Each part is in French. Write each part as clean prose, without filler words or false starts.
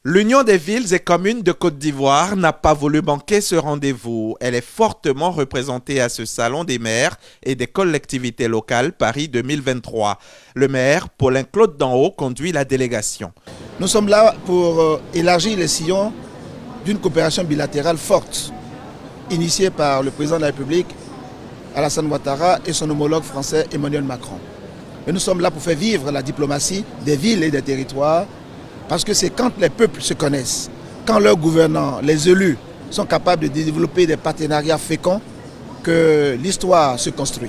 L'Union des villes et communes de Côte d'Ivoire n'a pas voulu manquer ce rendez-vous. Elle est fortement représentée à ce salon des maires et des collectivités locales Paris 2023. Le maire, Paulin-Claude Danhaut, conduit la délégation. Nous sommes là pour élargir les sillons d'une coopération bilatérale forte, initiée par le président de la République, Alassane Ouattara, et son homologue français Emmanuel Macron. Mais nous sommes là pour faire vivre la diplomatie des villes et des territoires, parce que c'est quand les peuples se connaissent, quand leurs gouvernants, les élus, sont capables de développer des partenariats féconds, que l'histoire se construit.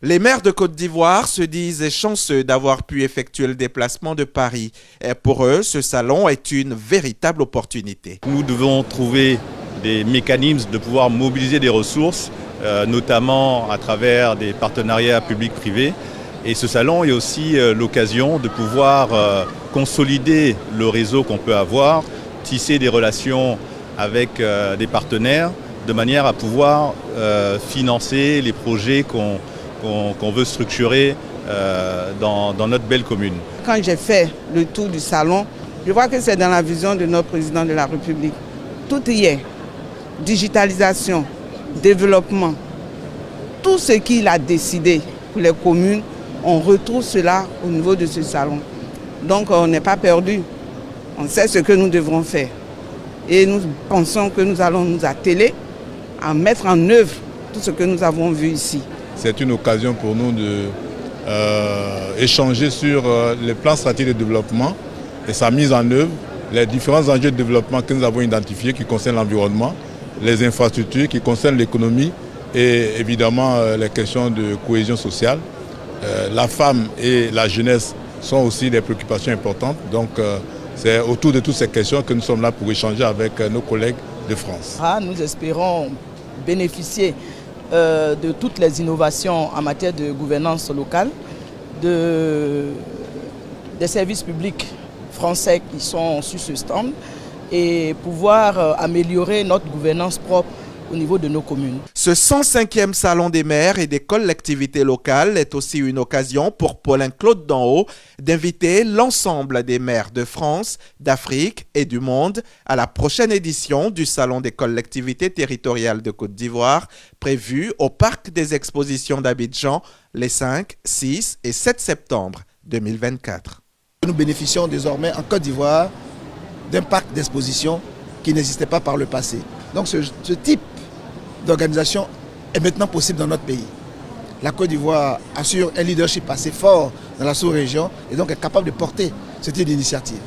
Les maires de Côte d'Ivoire se disent chanceux d'avoir pu effectuer le déplacement de Paris. Et pour eux, ce salon est une véritable opportunité. Nous devons trouver des mécanismes de pouvoir mobiliser des ressources, notamment à travers des partenariats publics-privés. Et ce salon est aussi l'occasion de pouvoir consolider le réseau qu'on peut avoir, tisser des relations avec des partenaires, de manière à pouvoir financer les projets qu'on veut structurer dans notre belle commune. Quand j'ai fait le tour du salon, je vois que c'est dans la vision de notre président de la République. Tout y est. Digitalisation, développement, tout ce qu'il a décidé pour les communes, on retrouve cela au niveau de ce salon. Donc on n'est pas perdu. On sait ce que nous devrons faire. Et nous pensons que nous allons nous atteler à mettre en œuvre tout ce que nous avons vu ici. C'est une occasion pour nous d'échanger sur les plans stratégiques de développement et sa mise en œuvre, les différents enjeux de développement que nous avons identifiés qui concernent l'environnement, les infrastructures qui concernent l'économie et évidemment les questions de cohésion sociale. La femme et la jeunesse sont aussi des préoccupations importantes. Donc c'est autour de toutes ces questions que nous sommes là pour échanger avec nos collègues de France. Nous espérons bénéficier de toutes les innovations en matière de gouvernance locale, des services publics français qui sont sur ce stand et pouvoir améliorer notre gouvernance propre au niveau de nos communes. Ce 105e salon des maires et des collectivités locales est aussi une occasion pour Paulin-Claude Danhaut d'inviter l'ensemble des maires de France, d'Afrique et du monde à la prochaine édition du Salon des collectivités territoriales de Côte d'Ivoire, prévue au Parc des Expositions d'Abidjan les 5, 6 et 7 septembre 2024. Nous bénéficions désormais en Côte d'Ivoire d'un parc d'exposition qui n'existait pas par le passé. Donc ce type d'organisation est maintenant possible dans notre pays. La Côte d'Ivoire assure un leadership assez fort dans la sous-région et donc est capable de porter ce type d'initiative.